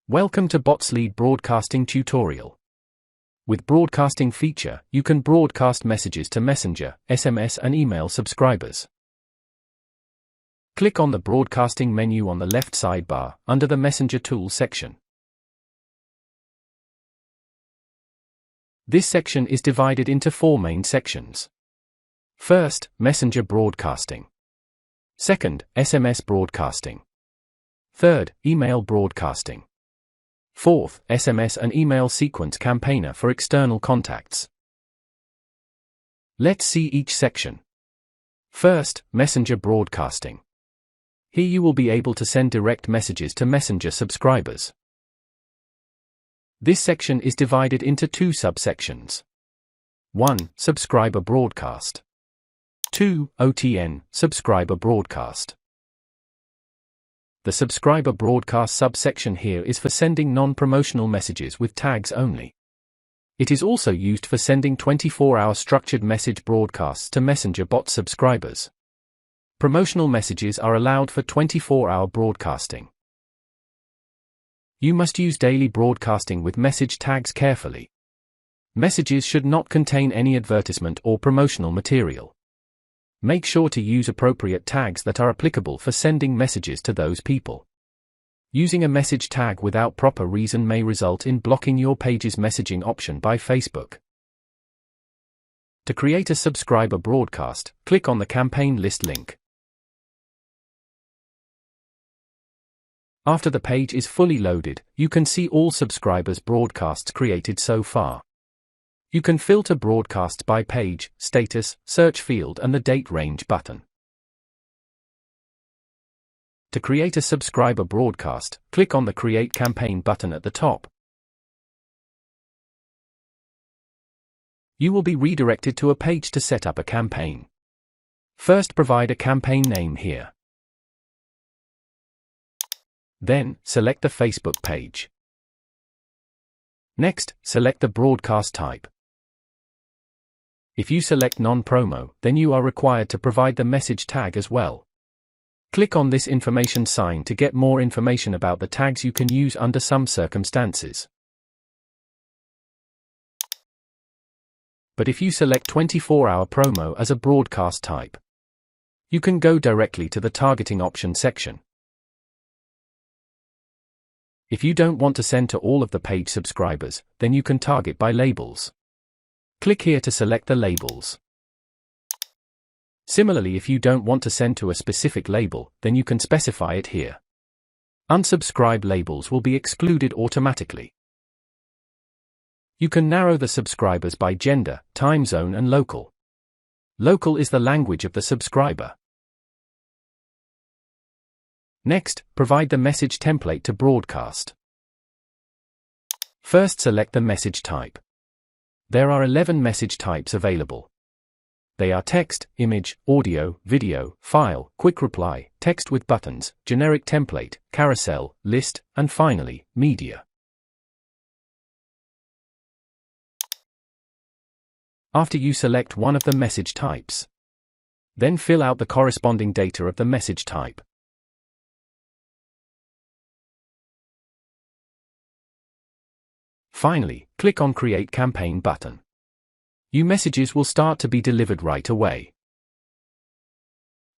Welcome to Botslead Broadcasting Tutorial. With Broadcasting feature, you can broadcast messages to Messenger, SMS and email subscribers. Click on the Broadcasting menu on the left sidebar, under the Messenger Tools section. This section is divided into four main sections. First, Messenger Broadcasting. Second, SMS Broadcasting. Third, Email Broadcasting. Fourth, SMS and Email Sequence Campaigner for external contacts. Let's see each section. First, Messenger Broadcasting. Here you will be able to send direct messages to Messenger subscribers. This section is divided into two subsections. 1. Subscriber Broadcast. 2. OTN, Subscriber Broadcast. The subscriber broadcast subsection here is for sending non-promotional messages with tags only. It is also used for sending 24-hour structured message broadcasts to Messenger bot subscribers. Promotional messages are allowed for 24-hour broadcasting. You must use daily broadcasting with message tags carefully. Messages should not contain any advertisement or promotional material. Make sure to use appropriate tags that are applicable for sending messages to those people. Using a message tag without proper reason may result in blocking your page's messaging option by Facebook. To create a subscriber broadcast, click on the campaign list link. After the page is fully loaded, you can see all subscribers' broadcasts created so far. You can filter broadcasts by page, status, search field and the date range button. To create a subscriber broadcast, click on the Create Campaign button at the top. You will be redirected to a page to set up a campaign. First, provide a campaign name here. Then, select the Facebook page. Next, select the broadcast type. If you select non-promo, then you are required to provide the message tag as well. Click on this information sign to get more information about the tags you can use under some circumstances. But if you select 24-hour promo as a broadcast type, you can go directly to the targeting option section. If you don't want to send to all of the page subscribers, then you can target by labels. Click here to select the labels. Similarly, if you don't want to send to a specific label, then you can specify it here. Unsubscribed labels will be excluded automatically. You can narrow the subscribers by gender, time zone and local. Local is the language of the subscriber. Next, provide the message template to broadcast. First, select the message type. There are 11 message types available. They are text, image, audio, video, file, quick reply, text with buttons, generic template, carousel, list, and finally, media. After you select one of the message types, then fill out the corresponding data of the message type. Finally, click on Create Campaign button. Your messages will start to be delivered right away.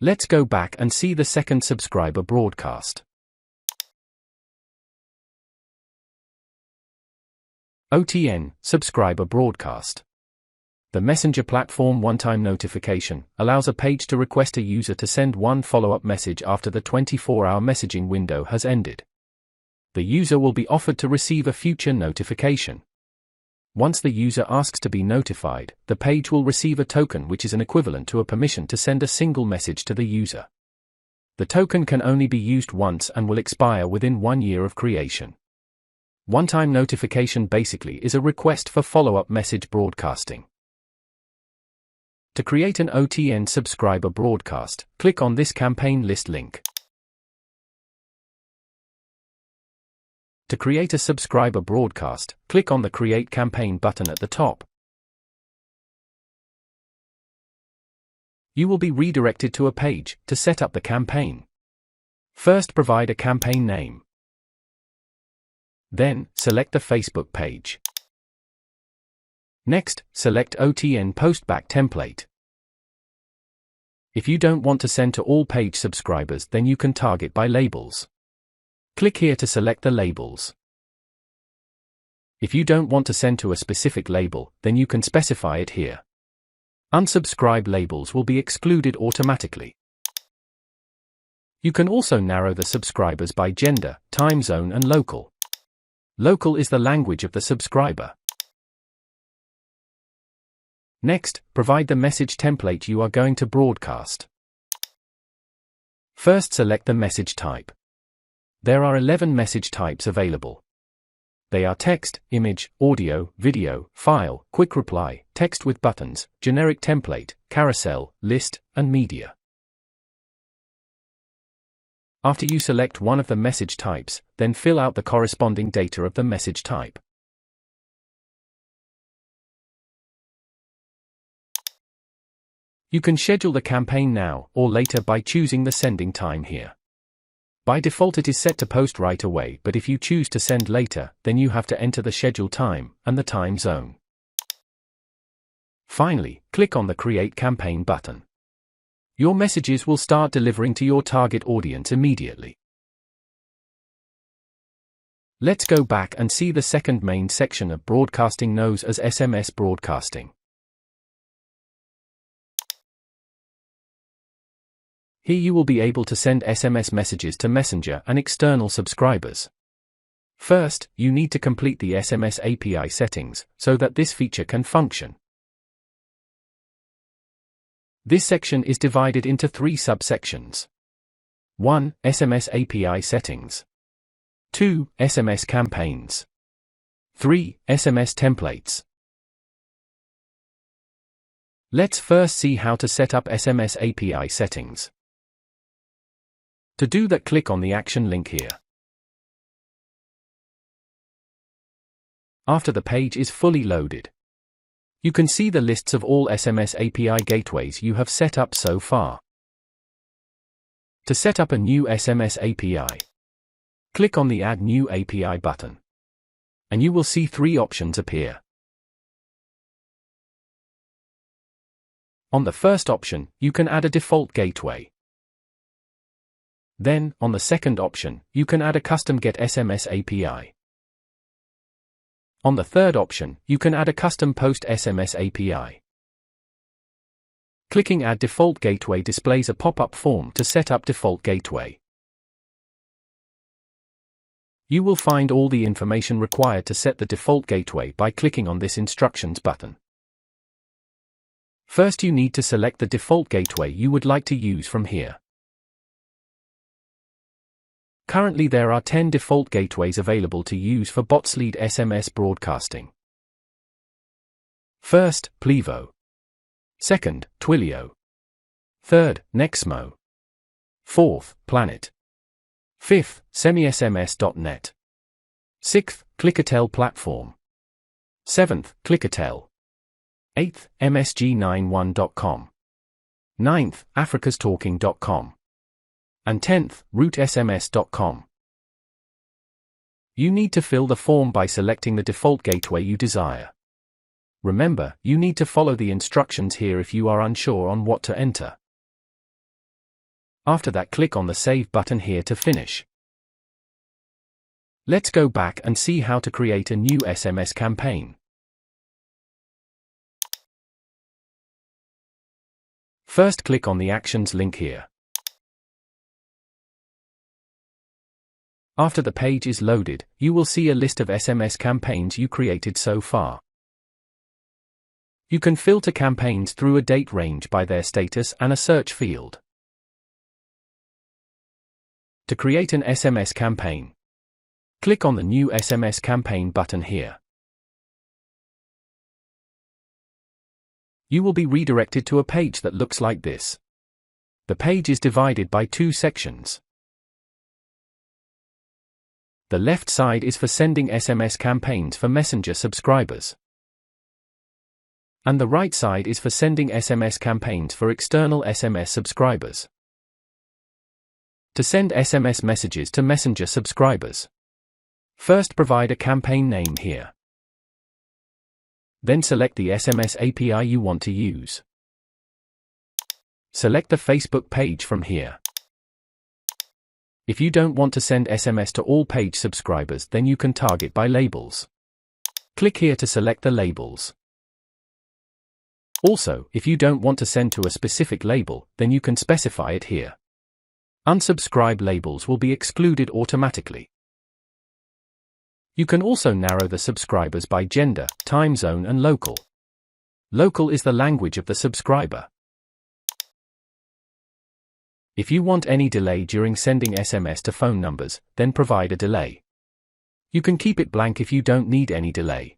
Let's go back and see the second subscriber broadcast. OTN, Subscriber Broadcast. The Messenger platform one-time notification allows a page to request a user to send one follow-up message after the 24-hour messaging window has ended. The user will be offered to receive a future notification. Once the user asks to be notified, the page will receive a token which is an equivalent to a permission to send a single message to the user. The token can only be used once and will expire within 1 year of creation. One-time notification basically is a request for follow-up message broadcasting. To create an OTN subscriber broadcast, click on this campaign list link. To create a subscriber broadcast, click on the Create Campaign button at the top. You will be redirected to a page to set up the campaign. First, provide a campaign name. Then, select the Facebook page. Next, select OTN Postback template. If you don't want to send to all page subscribers, then you can target by labels. Click here to select the labels. If you don't want to send to a specific label, then you can specify it here. Unsubscribe labels will be excluded automatically. You can also narrow the subscribers by gender, time zone and local. Local is the language of the subscriber. Next, provide the message template you are going to broadcast. First, select the message type. There are 11 message types available. They are text, image, audio, video, file, quick reply, text with buttons, generic template, carousel, list, and media. After you select one of the message types, then fill out the corresponding data of the message type. You can schedule the campaign now or later by choosing the sending time here. By default it is set to post right away, but if you choose to send later, then you have to enter the schedule time and the time zone. Finally, click on the Create Campaign button. Your messages will start delivering to your target audience immediately. Let's go back and see the second main section of broadcasting known as SMS broadcasting. Here you will be able to send SMS messages to Messenger and external subscribers. First, you need to complete the SMS API settings so that this feature can function. This section is divided into 3 subsections. 1. SMS API settings. 2. SMS campaigns. 3. SMS templates. Let's first see how to set up SMS API settings. To do that, click on the action link here. After the page is fully loaded, you can see the lists of all SMS API gateways you have set up so far. To set up a new SMS API, click on the Add New API button, and you will see 3 options appear. On the first option, you can add a default gateway. Then, on the second option, you can add a custom Get SMS API. On the third option, you can add a custom Post SMS API. Clicking Add Default Gateway displays a pop-up form to set up default gateway. You will find all the information required to set the default gateway by clicking on this Instructions button. First, you need to select the default gateway you would like to use from here. Currently there are 10 default gateways available to use for Botslead SMS broadcasting. First, Plivo. Second, Twilio. Third, Nexmo. Fourth, Planet. Fifth, SemiSMS.net. Sixth, Clickatel Platform. Seventh, Clickatel. Eighth, MSG91.com. Ninth, africastalking.com. And 10th, rootSMS.com. You need to fill the form by selecting the default gateway you desire. Remember, you need to follow the instructions here if you are unsure on what to enter. After that, click on the Save button here to finish. Let's go back and see how to create a new SMS campaign. First, click on the Actions link here. After the page is loaded, you will see a list of SMS campaigns you created so far. You can filter campaigns through a date range by their status and a search field. To create an SMS campaign, click on the New SMS Campaign button here. You will be redirected to a page that looks like this. The page is divided by 2 sections. The left side is for sending SMS campaigns for Messenger subscribers. And the right side is for sending SMS campaigns for external SMS subscribers. To send SMS messages to Messenger subscribers, First, provide a campaign name here. Then select the SMS API you want to use. Select the Facebook page from here. If you don't want to send SMS to all page subscribers, then you can target by labels. Click here to select the labels. Also, if you don't want to send to a specific label, then you can specify it here. Unsubscribe labels will be excluded automatically. You can also narrow the subscribers by gender, time zone and local. Local is the language of the subscriber. If you want any delay during sending SMS to phone numbers, then provide a delay. You can keep it blank if you don't need any delay.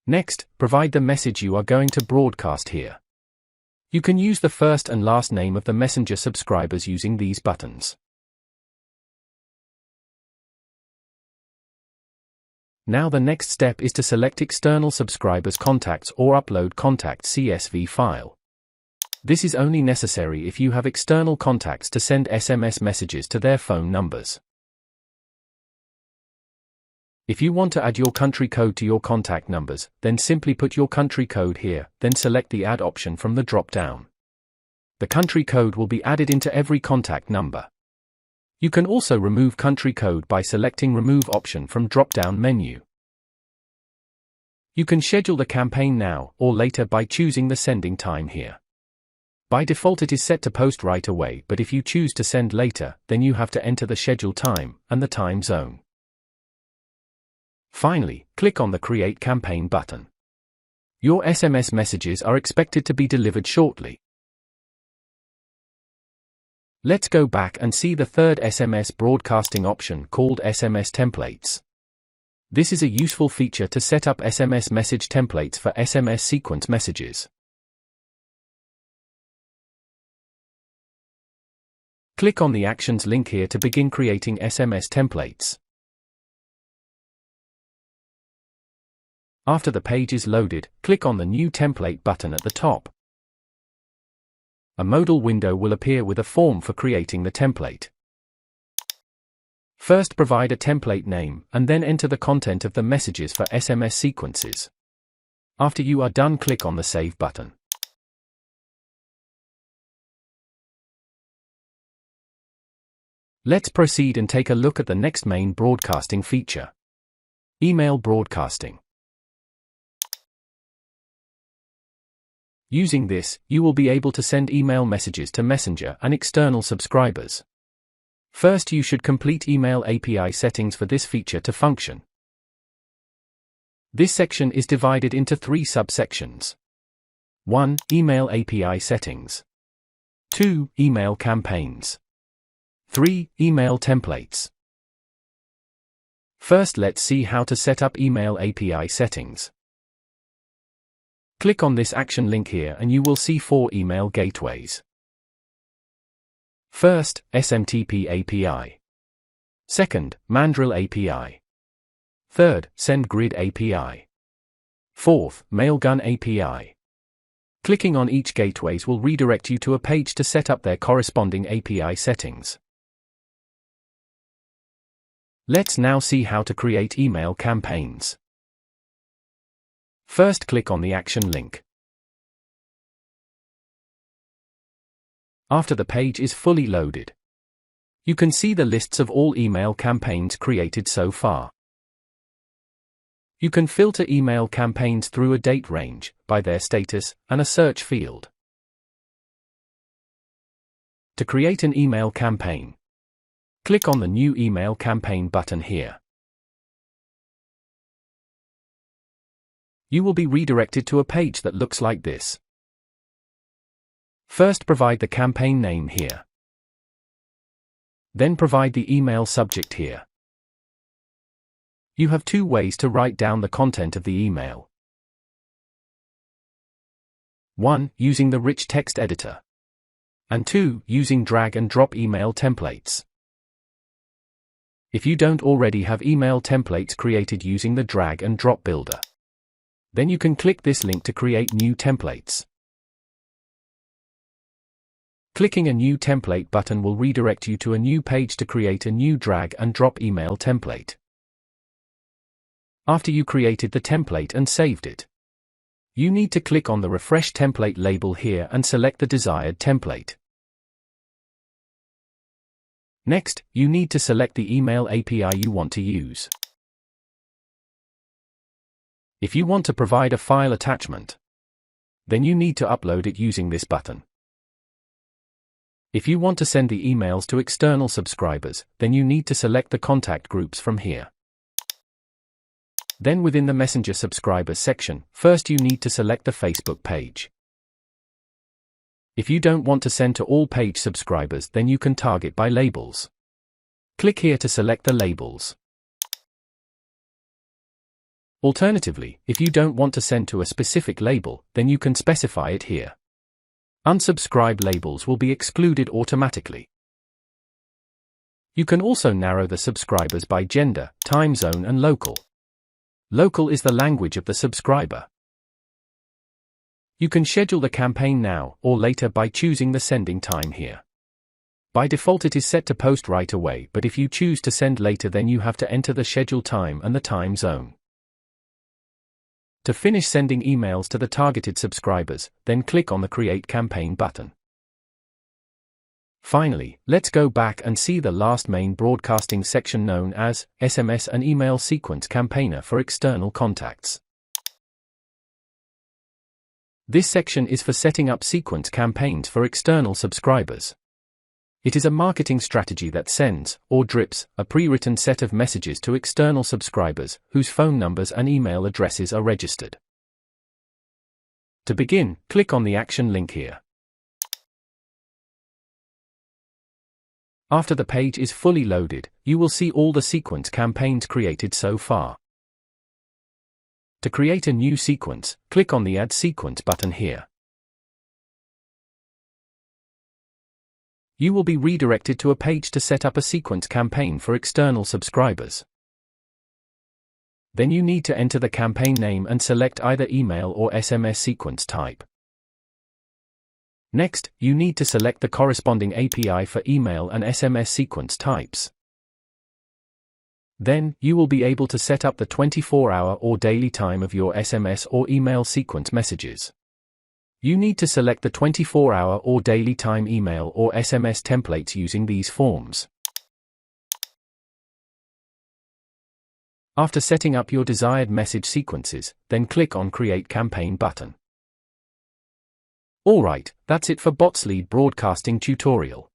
Next, provide the message you are going to broadcast here. You can use the first and last name of the messenger subscribers using these buttons. Now the next step is to select external subscribers' contacts or upload contact CSV file. This is only necessary if you have external contacts to send SMS messages to their phone numbers. If you want to add your country code to your contact numbers, then simply put your country code here, then select the Add option from the drop-down. The country code will be added into every contact number. You can also remove country code by selecting Remove option from drop-down menu. You can schedule the campaign now or later by choosing the sending time here. By default it is set to post right away, but if you choose to send later, then you have to enter the schedule time and the time zone. Finally, click on the Create Campaign button. Your SMS messages are expected to be delivered shortly. Let's go back and see the third SMS broadcasting option called SMS Templates. This is a useful feature to set up SMS message templates for SMS sequence messages. Click on the Actions link here to begin creating SMS templates. After the page is loaded, click on the New Template button at the top. A modal window will appear with a form for creating the template. First, provide a template name, and then enter the content of the messages for SMS sequences. After you are done, click on the Save button. Let's proceed and take a look at the next main broadcasting feature: email broadcasting. Using this, you will be able to send email messages to Messenger and external subscribers. First, you should complete email API settings for this feature to function. This section is divided into 3 subsections. 1. Email API settings. 2. Email campaigns. 3. Email templates. First, let's see how to set up email API settings. Click on this action link here and you will see 4 email gateways. First, SMTP API. Second, Mandrill API. Third, SendGrid API. Fourth, Mailgun API. Clicking on each gateways will redirect you to a page to set up their corresponding API settings. Let's now see how to create email campaigns. First, click on the action link. After the page is fully loaded, you can see the lists of all email campaigns created so far. You can filter email campaigns through a date range, by their status, and a search field. To create an email campaign, click on the New Email Campaign button here. You will be redirected to a page that looks like this. First, provide the campaign name here. Then provide the email subject here. You have 2 ways to write down the content of the email. 1. Using the rich text editor. And 2. Using drag and drop email templates. If you don't already have email templates created using the drag and drop builder, then you can click this link to create new templates. Clicking a New Template button will redirect you to a new page to create a new drag and drop email template. After you created the template and saved it, you need to click on the Refresh Template label here and select the desired template. Next, you need to select the email API you want to use. If you want to provide a file attachment, then you need to upload it using this button. If you want to send the emails to external subscribers, then you need to select the contact groups from here. Then within the Messenger subscribers section, first you need to select the Facebook page. If you don't want to send to all page subscribers, then you can target by labels. Click here to select the labels. Alternatively, if you don't want to send to a specific label, then you can specify it here. Unsubscribe labels will be excluded automatically. You can also narrow the subscribers by gender, time zone and local. Local is the language of the subscriber. You can schedule the campaign now or later by choosing the sending time here. By default it is set to post right away, but if you choose to send later, then you have to enter the schedule time and the time zone. To finish sending emails to the targeted subscribers, then click on the Create Campaign button. Finally, let's go back and see the last main broadcasting section known as SMS and Email Sequence Campaigner for external contacts. This section is for setting up sequence campaigns for external subscribers. It is a marketing strategy that sends, or drips, a pre-written set of messages to external subscribers whose phone numbers and email addresses are registered. To begin, click on the action link here. After the page is fully loaded, you will see all the sequence campaigns created so far. To create a new sequence, click on the Add Sequence button here. You will be redirected to a page to set up a sequence campaign for external subscribers. Then you need to enter the campaign name and select either email or SMS sequence type. Next, you need to select the corresponding API for email and SMS sequence types. Then, you will be able to set up the 24-hour or daily time of your SMS or email sequence messages. You need to select the 24-hour or daily time email or SMS templates using these forms. After setting up your desired message sequences, then click on Create Campaign button. Alright, that's it for Botslead broadcasting tutorial.